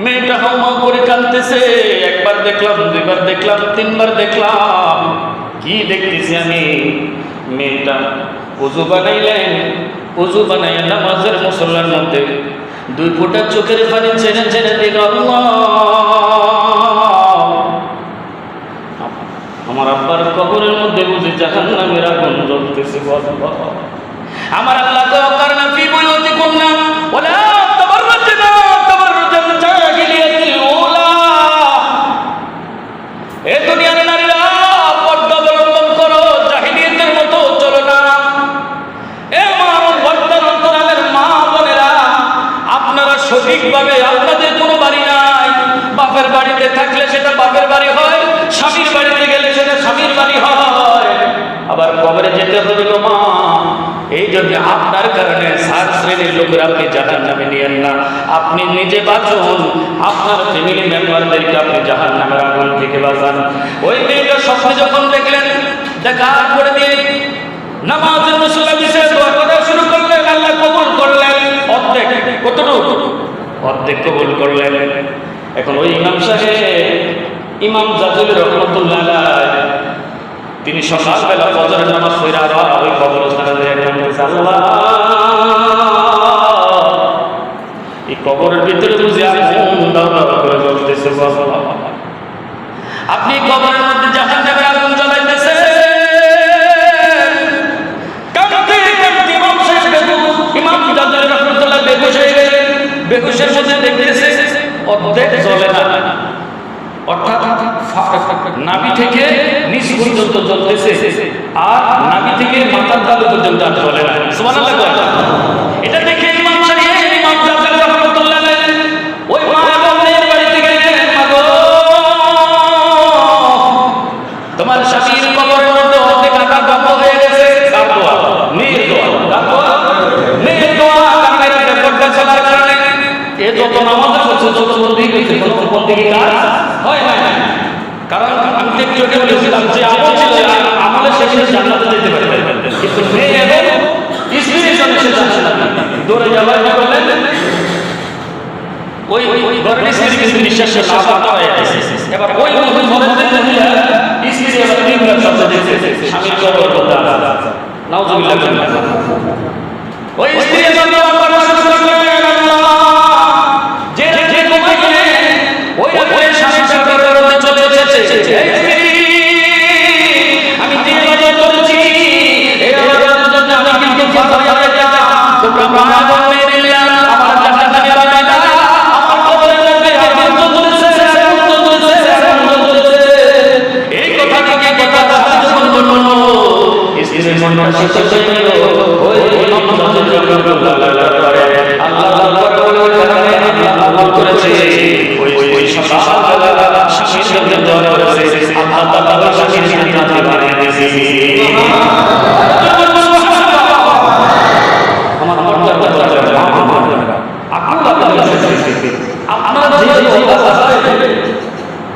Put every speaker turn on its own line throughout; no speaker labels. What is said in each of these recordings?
মেয়েটা হাউমাউ করে কাঁদতেছে। একবার দেখলাম, দুইবার দেখলাম, তিনবার দেখলাম। কি দেখতেছি আমি? মেয়েটা ওযু বানাইলেন, ওযু বানাইয়া নামাজের মুসল্লার মধ্যে দুই ফোঁটা চোখের পানি ছেড়ে ছেড়ে দিল, আল্লাহ আমার আব্বার কবরের মধ্যে বুঝি জাহান্নামের আগুন জ্বলতেছে। আমার আল্লাহ তো কারনা ফি বুয়ুতিকুন্না ওয়ালা তাবাররাজনা তাবাররুজাল জাহিলিয়াতিল উলা। এ দুনিয়ার নারীরা পর্দা অবলম্বন করো, জাহিলিয়াতের মতো চলো না। এ আমার পর্দার অন্তরালের মা বোনেরা, আপনারা সঠিকভাবে, আপনাদের কোনো বাড়ি নাই, বাপের বাড়িতে থাকলে সেটা বাপের বাড়ি হয়, স্বামীর বাড়িতে গেলে সেটা স্বামীর বাড়ি হয়, আবার কবরে যেতে হবে গো মা। এই জন্য আপনার কারণে 7 শ্রেণীর লোকের আপনি জাহান্নামে নিয়েন না। আপনি নিজে বাঁচুন, আপনার ফ্যামিলি মেম্বারদেরকে আপনি জাহান্নামের আগুন থেকে বাঁচান। ওই মেয়েটা স্বপ্নে যখন দেখলেন, দেখার পরে দিয়ে নামাজের মুসল্লা বিষয়ে দোয়া করা শুরু করলেন, আল্লাহ কবুল করলেন। অর্ধেক, কতটুকু? অর্ধেক কবুল করলেন। এখন ওই ইমাম সাহেব, ইমাম জাজুল রহমতুল্লাহ আলাইহি, তিনি সকালবেলা ফজরের নামাজ পড়ে আবার ওই কবরস্থানে যেয়ে আল্লাহ, এই কবরের ভিতরে বুঝি আগুন দাউ দাউ করে জ্বলতেছে। আপনি কবরের মধ্যে জাহান্নামের আগুন জ্বালাইতেছেন। কাঁদতে কাঁদতে ইমাম সাহেব বেহুশ, ইমাম জাজুল রহমতুল্লাহ বেহুশ হয়ে গেলেন। বেহুশের মধ্যে দেখতেছে অর্ধেক জ্বলে না, অর্থাৎ নাভি থেকে নিচ পর্যন্ত জ্বলতেছে, আর নাভি থেকে মাথার তালু পর্যন্ত আর জ্বলে না। সুবহানাল্লাহ। এটা দেখে ইমাম সাহেব, ইমাম জাজুল রহমাতুল্লাহ আলাইহি ওই মা বোনের বাড়িতে গেলেন, মাগো তোমার স্বামীর কবরের মধ্যে অর্ধেক আকার বন্ধ হয়ে গেছে। কার দোয়া? মেয়ের দোয়া। কার দোয়া? মেয়ের দোয়া। কারণের ব্যাপারটা চলার কারণে এ যত নামাজ আছে, যত বন্দি হয়েছে, যত বন্দি কাজ হয় না। কারণ আমি একটু আগে বলেছিলাম যে আমল ছিল, আমলের শেষে জান্নাতে যেতে পারে, কিন্তু মেয়ে এবং স্ত্রীর জন্য সে জান্নাত দৌড়ে যাওয়ার বলেন ওই ঘরের স্ত্রী কিন্তু নিঃশ্বাসে লাফা করে আছে। এবার ওই ঘরের মহিলা স্ত্রী আবার তিনবার শব্দ দিয়েছে, স্বামীর কবর বলতে আছে। নাউজুবিল্লাহ। ওই স্ত্রী জন্য আবার শুরু করলেন, যে যে কমাইলে ওই ওই স্বামীর কবরের মধ্যে চলে এসেছে। আমি 3 বছর করেছি, এই আবাদের জন্য আমি কিন্তু ফাঁসা হয়ে গেলাম। তোমরা মা বোনের আমার জাহান্নামে বানাই না। আমার কবরের মধ্যে আগুন জ্বলতেছে, আগুন জ্বলতেছে, আগুন জ্বলতেছে। এই কথা থেকে কথা যখন বলল, স্ত্রীর মনটা শীতল হয়ে গেল। ওই ইমাম জাজুল রহমাতুল্লাহ আলাইহি আল্লাহ বলে আল্লাহ করেছে, ওই সকালবেলা স্বামীর জন্য দোয়া করেছে, আল্লাহ তাআলা স্বামীর জান্নাতে বানিয়ে দিয়েছে। আমার আপনারা যে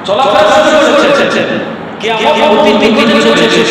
চলাফেরা শুরু করেছেন, কিয়ামত 3 দিন চলেছে।